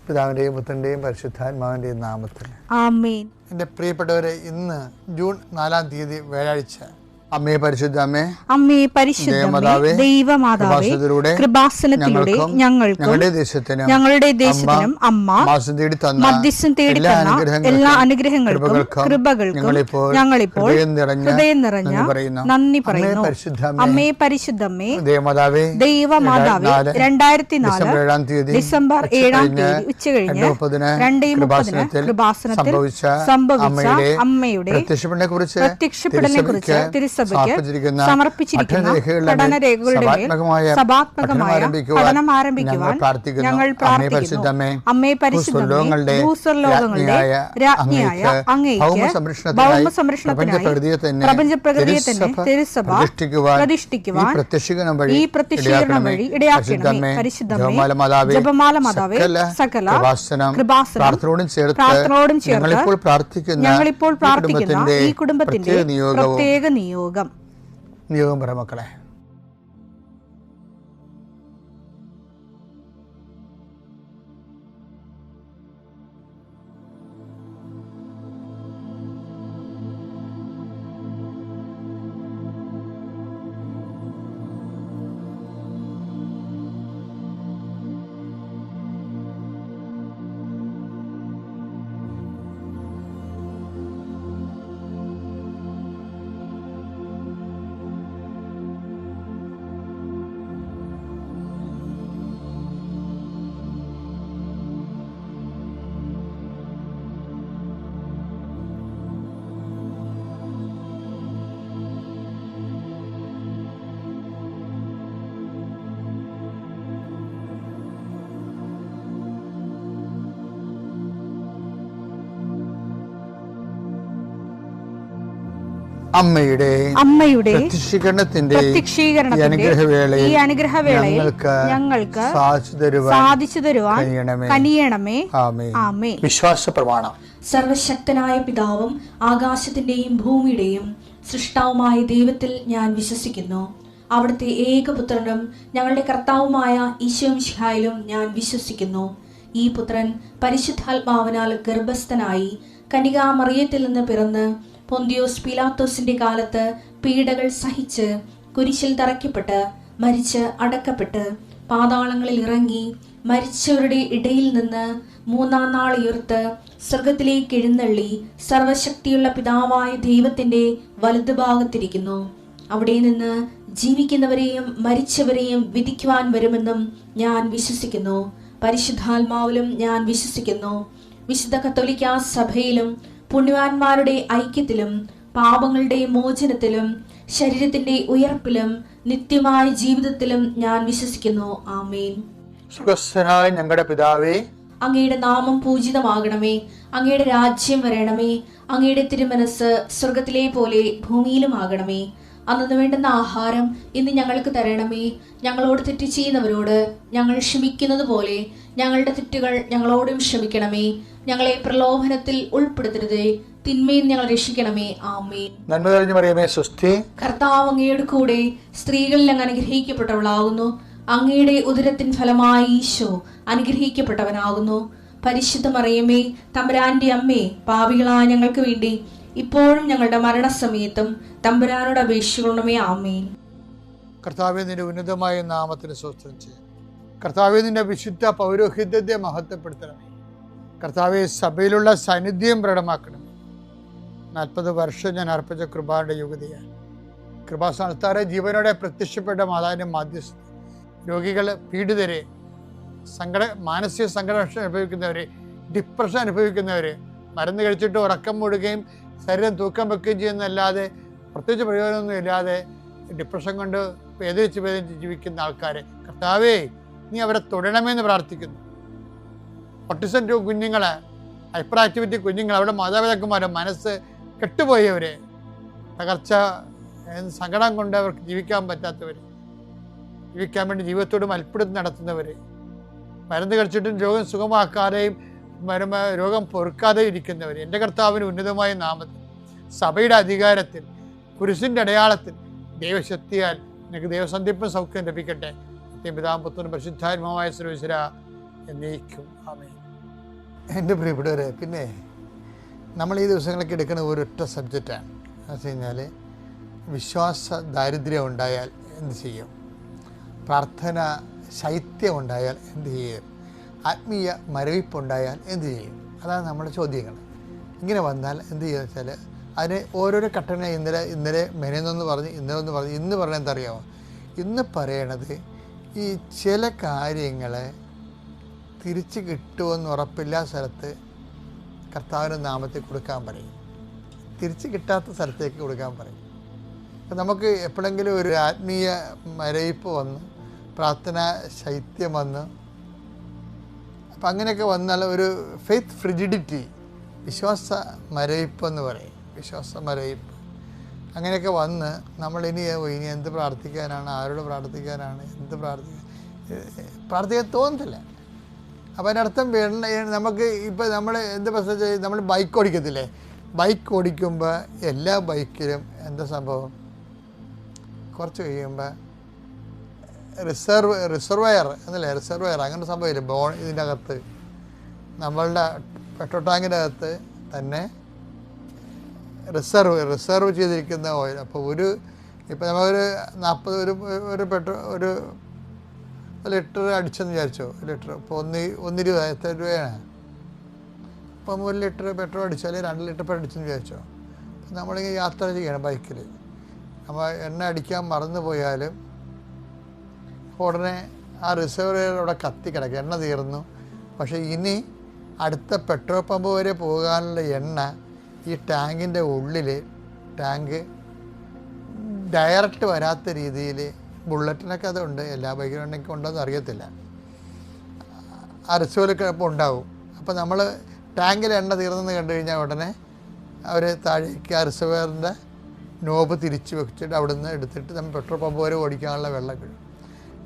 പിതാവിൻ്റെയും പുത്രൻ്റെയും പരിശുദ്ധാത്മാവിൻ്റെയും നാമത്തിൽ ആമേൻ. എൻ്റെ പ്രിയപ്പെട്ടവരെ, ഇന്ന് ജൂൺ 4 തീയതി വ്യാഴാഴ്ച. അമ്മേ പരിശുദ്ധ അമ്മേ, അമ്മേ പരിശുദ്ധമേ, ദൈവമാതാവേ, കൃപാസനത്തിലൂടെ ഞങ്ങൾക്കും ഞങ്ങളുടെ ദേശത്തിനും അമ്മ മധ്യസ്ഥം തേടി തന്ന എല്ലാ അനുഗ്രഹങ്ങൾക്കും കൃപകൾക്കും ഞങ്ങളിപ്പോൾ ഹൃദയം നിറഞ്ഞ നന്ദി പറയുന്നു. അമ്മേ പരിശുദ്ധമേ, ദൈവമാതാവേ, 2004 ഡിസംബർ 7 ഉച്ചകഴിഞ്ഞ് 2:30 കൃപാസനത്തിൽ സംഭവിച്ച അമ്മയുടെ പ്രത്യക്ഷപ്പെടലിനെ കുറിച്ച് സമർപ്പിച്ചിരിക്കുന്ന പഠനരേഖകളുടെ സഭാത്മകമായ പഠനം ആരംഭിക്കുവാൻ ഞങ്ങൾ പ്രാർത്ഥിക്കുന്നു. അമ്മേ പരിശുദ്ധമേ, ഭൂസ്വർലോകങ്ങളുടെ രാജ്ഞിയായ അങ്ങേയ്ക്ക് ഭൗമ സംരക്ഷണത്തിനായി പ്രപഞ്ചപ്രകൃതിയെ തന്നെ തിരുസഭ പ്രതിഷ്ഠിക്കുവാൻ ഈ പ്രത്യക്ഷീകരണം വഴി ഇടയാക്കണമേ. പരിശുദ്ധമേ, ജപമാല മാതാവേ, സകല കൃപാസനം പ്രാർത്ഥനയോടും ചേർത്ത് ഞങ്ങളിപ്പോൾ പ്രാർത്ഥിക്കുന്ന ഈ കുടുംബത്തിന്റെ പ്രത്യേക നിയോഗം പറ മക്കളെ. അമ്മയുടെ പ്രത്യക്ഷീകരണത്തിന്റെ ഈ അനുഗ്രഹവേളയിൽ ഞങ്ങൾക്ക് സാധിച്ചു തരുവാൻ കനിയണമേ. ആമേൻ. വിശ്വാസ പ്രമാണം. സർവശക്തനായ പിതാവും ആകാശത്തിന്റെയും ഭൂമിയുടെയും സൃഷ്ടാവുമായ ദൈവത്തിൽ ഞാൻ വിശ്വസിക്കുന്നു. അവിടുത്തെ ഏകപുത്രനും ഞങ്ങളുടെ കർത്താവുമായ ഈശോ മിശിഹായിലും ഞാൻ വിശ്വസിക്കുന്നു. ഈ പുത്രൻ പരിശുദ്ധാത്മാവിനാൽ ഗർഭസ്ഥനായി കന്യകാമറിയത്തിൽ നിന്ന് പിറന്ന് പൊന്തിയോസ് പീലാത്തോസിന്റെ കാലത്ത് പീഡകൾ സഹിച്ച് കുരിശിൽ തറയ്ക്കപ്പെട്ട് മരിച്ച് അടക്കപ്പെട്ട് പാതാളങ്ങളിൽ ഇറങ്ങി മരിച്ചവരുടെ ഇടയിൽ നിന്ന് 3-ാം നാൾ ഉയർത്ത് സ്വർഗത്തിലേക്ക് എഴുന്നള്ളി സർവശക്തിയുള്ള പിതാവായ ദൈവത്തിന്റെ വലതുഭാഗത്തിരിക്കുന്നു. അവിടെ നിന്ന് ജീവിക്കുന്നവരെയും മരിച്ചവരെയും വിധിക്കുവാൻ വരുമെന്നും ഞാൻ വിശ്വസിക്കുന്നു. പരിശുദ്ധാത്മാവിലും ഞാൻ വിശ്വസിക്കുന്നു. വിശുദ്ധ കത്തോലിക്കാ സഭയിലും പുണ്യവാന്മാരുടെ ഐക്യത്തിലും പാപങ്ങളുടെ മോചനത്തിലും ശരീരത്തിന്റെ ഉയർപ്പിലും നിത്യമായ ജീവിതത്തിലും ഞാൻ വിശ്വസിക്കുന്നു. ആമേൻ. സ്വർഗ്ഗസ്ഥനായ ഞങ്ങളുടെ പിതാവേ, അങ്ങയുടെ നാമം പൂജിതമാകണമേ. അങ്ങയുടെ രാജ്യം വരണമേ. അങ്ങയുടെ തിരുമനസ് സ്വർഗത്തിലെ പോലെ ഭൂമിയിലും ആകണമേ. അന്നു വേണ്ടുന്ന ആഹാരം ഇന്ന് ഞങ്ങൾക്ക് തരണമേ. ഞങ്ങളോട് തെറ്റ് ചെയ്യുന്നവരോട് ഞങ്ങൾ ക്ഷമിക്കുന്നത് പോലെ ഞങ്ങളുടെ തെറ്റുകൾ ഞങ്ങളോടും ക്ഷമിക്കണമേ. ഞങ്ങളെ പ്രലോഭനത്തിൽ ഉൾപ്പെടുത്തരുതേ, തിന്മയിൽ ഞങ്ങൾ രക്ഷിക്കണമേ. ആമേൻ. നന്മ നിറഞ്ഞ മറിയമേ, സ്വസ്തി. കർത്താവ് അങ്ങയുടെ കൂടെ സ്ത്രീകളിൽ അങ്ങ് അനുഗ്രഹിക്കപ്പെട്ടവളാകുന്നു. അങ്ങയുടെ ഉദരത്തിൻ ഫലമായി ഈശോ അനുഗ്രഹിക്കപ്പെട്ടവനാകുന്നു. പരിശുദ്ധ മറിയമേ, തമ്പുരാന്റെ അമ്മേ, പാപികളായ ഞങ്ങൾക്ക് വേണ്ടി ഇപ്പോഴും ഞങ്ങളുടെ മരണസമയത്തും തമ്പുരാനോട് അപേക്ഷിക്കണമേ. ആമേൻ. കർത്താവേ, നിന്റെ ഉന്നതമായ നാമത്തിന് സ്തോത്രം ചെയ്യും. കർത്താവേ, നിന്റെ വിശുദ്ധ പൗരോഹിത്യത്തെ മഹത്വപ്പെടുത്തണമേ. കർത്താവെ, സഭയിലുള്ള സാന്നിധ്യം പ്രകടമാക്കണമേ. 40 വർഷം ഞാൻ അർപ്പിച്ച കൃപാന്റെ യുഗതിയാണ്. കൃപാസ്ഥാനത്താറെ ജീവനോടെ പ്രത്യക്ഷപ്പെട്ട മാതാവിന്റെ മാധ്യസ്ഥ രോഗികൾ, പീഡിതരെ, മാനസിക സംഘർഷം അനുഭവിക്കുന്നവരെ, ഡിപ്രഷൻ അനുഭവിക്കുന്നവരെ, മരുന്ന് കഴിച്ചിട്ട് ഉറക്കം മൂടുകയും ശരീരം തൂക്കം വെക്കുകയും ചെയ്യുന്നതല്ലാതെ പ്രത്യേകിച്ച് പ്രയോജനമൊന്നും ഇല്ലാതെ ഡിപ്രഷൻ കൊണ്ട് വേദനിച്ച് ജീവിക്കുന്ന ആൾക്കാരെ കർത്താവേ, നീ അവരെ തൊടണമെന്ന് പ്രാർത്ഥിക്കുന്നു. ഓട്ടിസം കുഞ്ഞുങ്ങളെ, ഹൈപ്പർ ആക്ടിവിറ്റി കുഞ്ഞുങ്ങൾ, അവിടെ മാതാപിതാക്കന്മാരെ മനസ്സ് കെട്ടുപോയവരെ, തകർച്ച സങ്കടം കൊണ്ട് അവർക്ക് ജീവിക്കാൻ പറ്റാത്തവർ, ജീവിക്കാൻ വേണ്ടി ജീവിതത്തോട് മൽപ്പിടുത്തം നടത്തുന്നവർ, മരുന്ന് കഴിച്ചിട്ടും രോഗം സുഖമാക്കാതെയും രോഗം പൊറുക്കാതെയും ഇരിക്കുന്നവർ, എൻ്റെ കർത്താവിന് ഉന്നതമായ നാമത്തിൽ സഭയുടെ അധികാരത്തിൽ കുരിശിൻ്റെ അടയാളത്തിൽ ദൈവശക്തിയാൽ നിങ്ങൾക്ക് ദൈവസന്ധിപ്പും സൗഖ്യം ലഭിക്കട്ടെ. പിതാവും പുത്രനും പരിശുദ്ധാത്മാവുമായ സർവ്വേശ്വരാ എന്നേക്കും. ആമേൻ. എൻ്റെ പ്രിയപ്പെട്ടവരെ, പിന്നെ നമ്മൾ ഈ ദിവസങ്ങളൊക്കെ എടുക്കുന്ന ഒരൊറ്റ സബ്ജക്റ്റാണ്. എന്ന് വെച്ച് കഴിഞ്ഞാൽ വിശ്വാസ ദാരിദ്ര്യം ഉണ്ടായാൽ എന്ത് ചെയ്യും, പ്രാർത്ഥന ശൈത്യം ഉണ്ടായാൽ എന്ത് ചെയ്യും, ആത്മീയ മരവിപ്പുണ്ടായാൽ എന്ത് ചെയ്യും. അതാണ് നമ്മുടെ ചോദ്യങ്ങൾ. ഇങ്ങനെ വന്നാൽ എന്ത് ചെയ്യുക വെച്ചാൽ അതിന് ഓരോരോ ഘട്ടന ഇന്നലെ മെനയെന്നൊന്ന് പറഞ്ഞ് ഇന്നലെ ഒന്ന് പറഞ്ഞ് ഇന്ന് പറഞ്ഞാൽ എന്താ അറിയാമോ? ഇന്ന് പറയണത് ഈ ചില കാര്യങ്ങളെ തിരിച്ച് കിട്ടുമെന്ന് ഉറപ്പില്ലാത്ത സ്ഥലത്ത് കർത്താവിൻ്റെ നാമത്തിൽ കൊടുക്കാൻ പറയും, തിരിച്ച് കിട്ടാത്ത സ്ഥലത്തേക്ക് കൊടുക്കാൻ പറയും. അപ്പം നമുക്ക് എപ്പോഴെങ്കിലും ഒരു ആത്മീയ മരയിപ്പ് വന്ന് പ്രാർത്ഥന ശൈത്യം വന്ന് അപ്പം അങ്ങനെയൊക്കെ വന്നാൽ ഒരു ഫെയ്ത്ത് ഫ്രിജിഡിറ്റി, വിശ്വാസ മരയിപ്പ് എന്ന് പറയും, വിശ്വാസ മരയിപ്പ്. അങ്ങനെയൊക്കെ വന്ന് നമ്മൾ ഇനി എന്ത് പ്രാർത്ഥിക്കാനാണ്, ആരോട് പ്രാർത്ഥിക്കാനാണ്, എന്ത് പ്രാർത്ഥിക്കാൻ തോന്നത്തില്ല. അപ്പോൾ അതിനർത്ഥം നമുക്ക് ഇപ്പോൾ നമ്മൾ എന്ത് പ്രശ്നം, നമ്മൾ ബൈക്ക് ഓടിക്കത്തില്ലേ, ബൈക്ക് ഓടിക്കുമ്പോൾ എല്ലാ ബൈക്കിലും എന്താ സംഭവം, കുറച്ച് കഴിയുമ്പോൾ റിസർവയർ എന്നല്ലേ, റിസർവയർ അങ്ങനെ സംഭവമില്ല, ഇതിൻ്റെ അകത്ത് നമ്മളുടെ പെട്രോൾ ടാങ്കിൻ്റെ അകത്ത് തന്നെ റിസർവ് ചെയ്തിരിക്കുന്ന ഓയിൽ. അപ്പോൾ ഇപ്പോൾ നമ്മളൊരു 40 ഒരു ലിറ്റർ അടിച്ചെന്ന് വിചാരിച്ചോ, ലിറ്റർ ഇപ്പോൾ 1.20 എത്ര രൂപയാണ്, ഇപ്പം 1 ലിറ്റർ പെട്രോൾ അടിച്ചാൽ 2 ലിറ്റർ പെട്രോൾ അടിച്ചെന്ന് വിചാരിച്ചോ. നമ്മളിങ്ങനെ യാത്ര ചെയ്യണം ബൈക്കിൽ, നമ്മൾ എണ്ണ അടിക്കാൻ മറന്നു പോയാലും ഉടനെ ആ റിസർവറിയർ അവിടെ കത്തി കിടക്കുക, എണ്ണ തീർന്നു. പക്ഷേ ഇനി അടുത്ത പെട്രോൾ പമ്പ് വരെ പോകാനുള്ള എണ്ണ ഈ ടാങ്കിൻ്റെ ഉള്ളിൽ, ടാങ്ക് ഡയറക്റ്റ് വരാത്ത രീതിയിൽ, ബുള്ളറ്റിനൊക്കെ അതുണ്ട്, എല്ലാ ബൈക്കിനുണ്ടെങ്കിൽ ഉണ്ടോയെന്ന് അറിയത്തില്ല, ആ റിസർവറിലൊക്കെ ഇപ്പോൾ ഉണ്ടാവും. അപ്പോൾ നമ്മൾ ടാങ്കിൽ എണ്ണ തീർന്നെന്ന് കണ്ടു കഴിഞ്ഞാൽ ഉടനെ അവർ താഴേക്ക് ആ റിസർവറിൻ്റെ നോബ് തിരിച്ച് വെച്ചിട്ട് അവിടെ നിന്ന് എടുത്തിട്ട് നമ്മൾ പെട്രോൾ പമ്പ് വരെ ഓടിക്കാനുള്ള വെള്ളം കിട്ടും.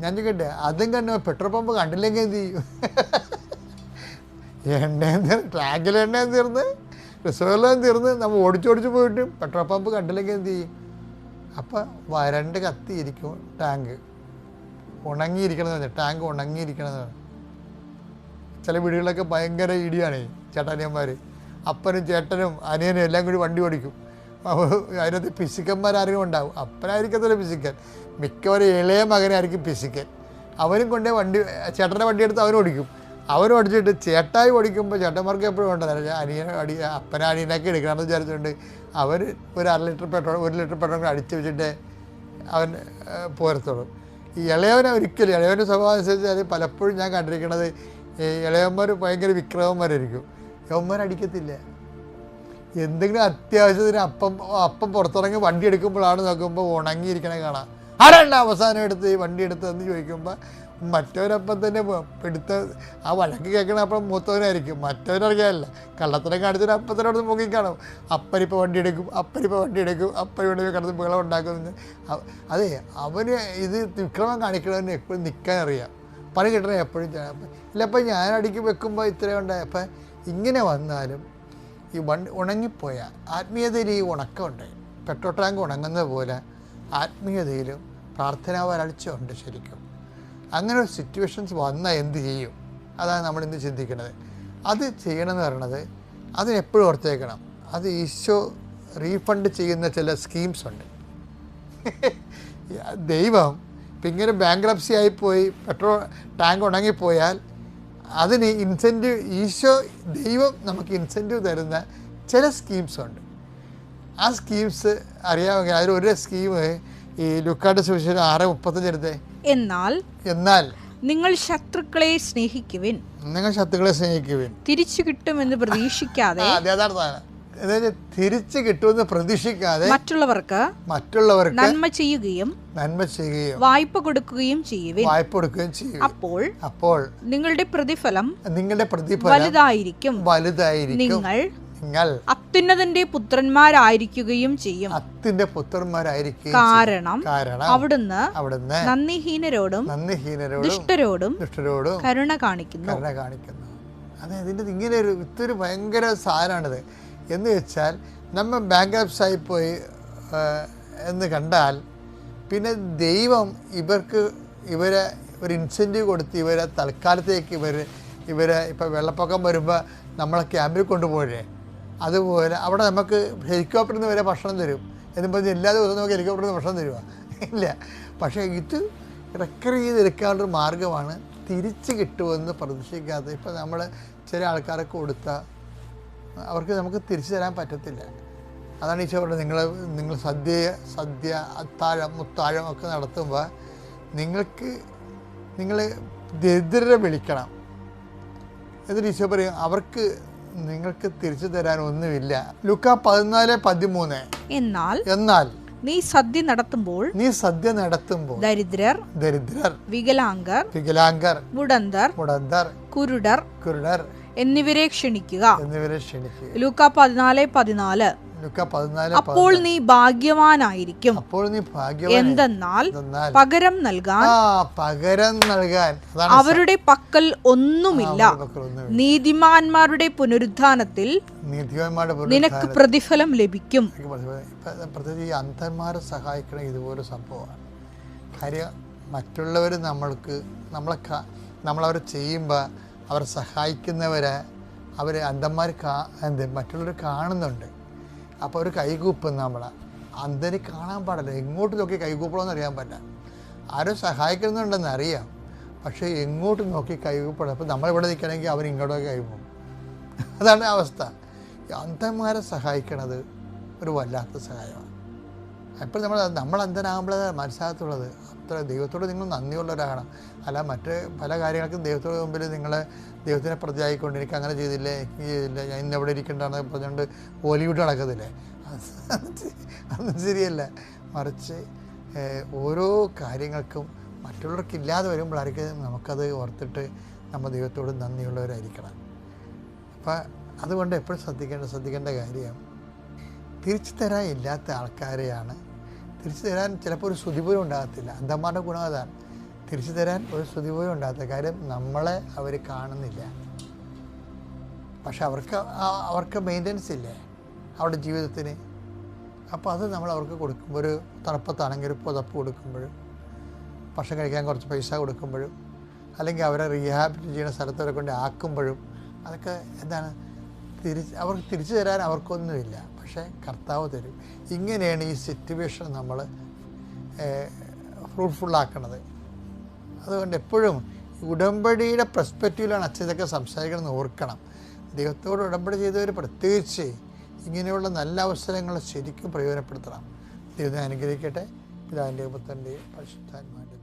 ഞാൻ ചോദിക്കട്ടെ, അതും കണ്ട് പെട്രോൾ പമ്പ് കണ്ടില്ലെങ്കിൽ എന്ത് ചെയ്യും? എണ്ണയും ടാങ്കിൽ എണ്ണയും തീർന്ന് റിസർവറിലും തീർന്ന് നമ്മൾ ഓടിച്ചോടിച്ച് പോയിട്ട് പെട്രോൾ പമ്പ് കണ്ടില്ലെങ്കിൽ എന്ത് ചെയ്യും? അപ്പം വരണ്ട് കത്തിയിരിക്കും ടാങ്ക്, ഉണങ്ങിയിരിക്കണമെന്ന്, ടാങ്ക് ഉണങ്ങിയിരിക്കണമെന്നാണ്. ചില വീടുകളിലൊക്കെ ഭയങ്കര ഇടിയാണ്, ചേട്ടാനിയന്മാർ, അപ്പനും ചേട്ടനും അനിയനും എല്ലാം കൂടി വണ്ടി ഓടിക്കും. അതിനകത്ത് പിശുക്കന്മാരാരെങ്കിലും ഉണ്ടാവും, അപ്പനായിരിക്കത്തില്ല പിശുക്കൻ, മിക്കവരും ഇളയ മകനായിരിക്കും പിശുക്കൻ. അവനും കൊണ്ടേ ചേട്ടൻ്റെ വണ്ടി എടുത്ത് അവനും ഓടിക്കും. അവനും ഓടിച്ചിട്ട് ചേട്ടായി ഓടിക്കുമ്പോൾ ചേട്ടന്മാർക്ക് എപ്പോഴും ഉണ്ടല്ലോ അപ്പനനിയനൊക്കെ എടുക്കണമെന്ന് വിചാരിച്ചുകൊണ്ട് അവർ ഒരു 1 ലിറ്റർ പെട്രോൾ അടിച്ച് വെച്ചിട്ട് അവൻ പോരത്തുള്ളൂ. ഈ ഇളയവനെ ഒരിക്കലും, ഇളയവൻ്റെ സ്വഭാവം അനുസരിച്ച് പലപ്പോഴും ഞാൻ കണ്ടിരിക്കുന്നത് ഈ ഇളയന്മാർ ഭയങ്കര വിക്രമന്മാരായിരിക്കും, യവന്മാരടിക്കത്തില്ല. എന്തെങ്കിലും അത്യാവശ്യത്തിന് അപ്പം പുറത്തിറങ്ങി വണ്ടി എടുക്കുമ്പോഴാണ് നോക്കുമ്പോൾ ഉണങ്ങിയിരിക്കണേ കാണാം. ആരാണ് അവസാനം എടുത്ത് വണ്ടി എടുത്തതെന്ന് ചോദിക്കുമ്പോൾ മറ്റവരപ്പം തന്നെ എടുത്ത് ആ വഴക്ക് കേൾക്കണ അപ്പം മൂത്തവനായിരിക്കും, മറ്റവനറിയാമല്ല, കള്ളത്തരം കാണിച്ചിട്ട് അപ്പത്തിനോട് മുങ്ങിക്കാണും. അപ്പനിപ്പോൾ വണ്ടി എടുക്കും, അപ്പൻ ഇവിടെ കിടന്ന് ബഹളം ഉണ്ടാക്കുന്നു. അതെ, അവന് ഇത് വിക്രമം കാണിക്കണവന് എപ്പോഴും നിൽക്കാൻ അറിയാം, പണി കിട്ടണേ എപ്പോഴും. ഇല്ല, അപ്പം ഞാൻ അടിക്ക് വെക്കുമ്പോൾ ഇത്രയും ഉണ്ടായി. അപ്പം ഇങ്ങനെ വന്നാലും ഈ ഉണങ്ങിപ്പോയ ആത്മീയതയിൽ ഈ ഉണക്കമുണ്ട്. പെട്രോൾ ടാങ്ക് ഉണങ്ങുന്നത് പോലെ ആത്മീയതയിലും പ്രാർത്ഥനാ വരൾച്ച ഉണ്ട് ശരിക്കും. അങ്ങനെ ഒരു സിറ്റുവേഷൻസ് വന്നാൽ എന്ത് ചെയ്യും? അതാണ് നമ്മളിന്ന് ചിന്തിക്കുന്നത്. അത് ചെയ്യണമെന്ന് പറയണത് അതിനെപ്പോഴും ഓർത്തേക്കണം, അത് ഈശോ റീഫണ്ട് ചെയ്യുന്ന ചില സ്കീംസ് ഉണ്ട്. ദൈവം ഇപ്പം ഇങ്ങനെ ബാങ്ക്രപ്സി ആയിപ്പോയി പെട്രോൾ ടാങ്ക് ഉണങ്ങിപ്പോയാൽ അതിന് ഇൻസെൻറ്റീവ്, ദൈവം നമുക്ക് ഇൻസെൻറ്റീവ് തരുന്ന ചില സ്കീംസ് ഉണ്ട്. ആ സ്കീംസ് അറിയാമെങ്കിൽ അതിലൊരു സ്കീം ഈ ലൂക്കായുടെ സുവിശേഷം 6:35 എടുത്തേ. എന്നാൽ നിങ്ങൾ ശത്രുക്കളെ സ്നേഹിക്കുവിൻ, തിരിച്ചു കിട്ടുമെന്ന് പ്രതീക്ഷിക്കാതെ, അതായത് തിരിച്ചു കിട്ടുമെന്ന് പ്രതീക്ഷിക്കാതെ മറ്റുള്ളവർക്ക് നന്മ ചെയ്യുകയും വായ്പ കൊടുക്കുകയും ചെയ്യുവിൻ. അപ്പോൾ നിങ്ങളുടെ പ്രതിഫലം വലുതായിരിക്കും, നിങ്ങൾ അത്യുന്നതന്റെ പുത്രന്മാരായിരിക്കുകയും ചെയ്യും. കാരണം അവിടുന്ന് നന്ദിഹീനരോടും ദുഷ്ടരോടും കരുണ കാണിക്കുന്നു. അതായത് ഇങ്ങനെ ഇതൊരു ഭയങ്കര സാധനമാണിത്. എന്ന് വെച്ചാൽ നമ്മൾ ബാങ്ക്രപ്സി ആയിപ്പോയി എന്ന് കണ്ടാൽ പിന്നെ ദൈവം ഇവരെ ഒരു ഇൻസെൻറ്റീവ് കൊടുത്ത് ഇവരെ തൽക്കാലത്തേക്ക് ഇപ്പോൾ വെള്ളപ്പൊക്കം വരുമ്പോൾ നമ്മളെ ക്യാമ്പിൽ കൊണ്ടുപോയില്ലേ, അതുപോലെ അവിടെ നമുക്ക് ഹെലികോപ്റ്ററിൽ നിന്ന് വരെ ഭക്ഷണം തരും. എന്നും പറഞ്ഞ് എല്ലാ ദിവസവും നമുക്ക് ഹെലികോപ്റ്ററിൽ നിന്ന് ഭക്ഷണം തരുക ഇല്ല. പക്ഷേ ഇത് റിക്കവർ ചെയ്തെടുക്കാനുള്ളൊരു മാർഗ്ഗമാണ്. തിരിച്ച് കിട്ടുമെന്ന് പ്രതീക്ഷിക്കാത്ത ഇപ്പോൾ നമ്മൾ ചില ആൾക്കാരൊക്കെ കൊടുത്താൽ അവർക്ക് നമുക്ക് തിരിച്ചു തരാൻ പറ്റത്തില്ല. അതാണ് ഈശോ പറഞ്ഞത്, നിങ്ങൾ സദ്യ അത്താഴം മുത്താഴം ഒക്കെ നടത്തുമ്പോൾ നിങ്ങൾ ദരിദ്രരെ വിളിക്കണം. എന്നിട്ട് ഈശോ പറയും അവർക്ക് നിങ്ങൾക്ക് തിരിച്ചു തരാൻ ഒന്നുമില്ല. ലൂക്കാ 14:13. എന്നാൽ നീ സദ്യ നടത്തുമ്പോൾ ദരിദ്രർ, വികലാംഗർ, മുടന്തർ, കുരുടർ എന്നിവരെ ക്ഷണിക്കുക. ലൂക്കാ 14:14. അപ്പോൾ നീ ഭാഗ്യവാനായിരിക്കും, എന്തെന്നാൽ പകരം നൽകാൻ അവരുടെ പക്കൽ ഒന്നുമില്ല. നീതിമാന്മാരുടെ പുനരുത്ഥാനത്തിൽ നിനക്ക് പ്രതിഫലം ലഭിക്കും. പ്രത്യേകിച്ച് ഈ അന്ധന്മാരെ സഹായിക്കണം ഇതുപോലെ സംഭവമാണ്. കാര്യം മറ്റുള്ളവർ നമ്മളവരെ ചെയ്യുമ്പോൾ അവരെ സഹായിക്കുന്നവരെ അന്ധന്മാർ മറ്റുള്ളവർ കാണുന്നുണ്ട്. അപ്പോൾ അവർ കൈകൂപ്പും. അന്ധന് കാണാൻ പാടില്ല, എങ്ങോട്ട് നോക്കി കൈകൂപ്പണമെന്ന് അറിയാൻ പറ്റില്ല. ആരും സഹായിക്കുന്നുണ്ടെന്ന് അറിയാം, പക്ഷേ എങ്ങോട്ട് നോക്കി കൈകൂപ്പണം. അപ്പോൾ നമ്മളിവിടെ നിൽക്കണമെങ്കിൽ അവർ ഇങ്ങോട്ടൊക്കെ കൈപോകും. അതാണ് അവസ്ഥ. അന്ധന്മാരെ സഹായിക്കണത് ഒരു വല്ലാത്ത സഹായമാണ്. അപ്പോൾ നമ്മൾ അന്ധനാകുമ്പോഴാണ് മനസ്സിലാകത്തുള്ളത്. അത്ര ദൈവത്തോട് നിങ്ങൾ നന്ദിയുള്ളവരാകണം. അല്ല മറ്റ് പല കാര്യങ്ങൾക്കും ദൈവത്തോട് മുമ്പിൽ നിങ്ങൾ ദൈവത്തിനെ പ്രതിയായിക്കൊണ്ട് എനിക്ക് അങ്ങനെ ചെയ്തില്ലേ, എനിക്ക് ചെയ്തില്ല, ഞാൻ ഇന്ന് എവിടെ ഇരിക്കേണ്ടതെന്ന് പറഞ്ഞുകൊണ്ട് ബോളിവുഡ് നടക്കത്തില്ലേ, അതൊന്നും ശരിയല്ല. മറിച്ച് ഓരോ കാര്യങ്ങൾക്കും മറ്റുള്ളവർക്കില്ലാതെ വരുമ്പോഴായിരിക്കും നമുക്കത് ഓർത്തിട്ട് നമ്മൾ ദൈവത്തോട് നന്ദിയുള്ളവരായിരിക്കണം. അപ്പം അതുകൊണ്ട് എപ്പോഴും ശ്രദ്ധിക്കേണ്ട കാര്യം തിരിച്ചു തരാൻ ഇല്ലാത്ത ആൾക്കാരെയാണ്. തിരിച്ചു തരാൻ ചിലപ്പോൾ ഒരു സ്തുതി പോലും ഉണ്ടാകത്തില്ല. അന്ധന്മാരുടെ ഗുണം അതാണ്, തിരിച്ചു തരാൻ ഒരു സ്തുതി പോലും ഉണ്ടാകാത്ത കാര്യം നമ്മളെ അവർ കാണുന്നില്ല. പക്ഷെ അവർക്ക് മെയിൻ്റനൻസ് ഇല്ലേ അവരുടെ ജീവിതത്തിന്. അപ്പോൾ അത് നമ്മൾ അവർക്ക് കൊടുക്കുമ്പോൾ, ഒരു തണുപ്പത്താണെങ്കിൽ ഒരു പുതപ്പ് കൊടുക്കുമ്പോഴും, ഭക്ഷണം കഴിക്കാൻ കുറച്ച് പൈസ കൊടുക്കുമ്പോഴും, അല്ലെങ്കിൽ അവരെ റീഹാബിലിറ്റ് ചെയ്യുന്ന സ്ഥലത്ത് അവരെ കൊണ്ട് ആക്കുമ്പോഴും, അതൊക്കെ എന്താണ് അവർക്ക് തിരിച്ചു തരാൻ അവർക്കൊന്നുമില്ല. പക്ഷേ കർത്താവ് തരും. ഇങ്ങനെയാണ് ഈ സിറ്റുവേഷൻ നമ്മൾ ഫ്രൂട്ട്ഫുള്ളാക്കണത്. അതുകൊണ്ട് എപ്പോഴും ഉടമ്പടിയുടെ പെർസ്പെക്റ്റീവിലാണ് അച്ഛൻ ഇതൊക്കെ സംസാരിക്കണമെന്ന് ഓർക്കണം. ദൈവത്തോട് ഉടമ്പടി ചെയ്തവർ പ്രത്യേകിച്ച് ഇങ്ങനെയുള്ള നല്ല അവസരങ്ങൾ ശരിക്കും പ്രയോജനപ്പെടുത്തണം. ദൈവത്തെ അനുഗ്രഹിക്കട്ടെ. പിതാവിൻ്റെയും പുത്രൻ്റെയും പരിശുദ്ധാത്മാവിൻ്റെയും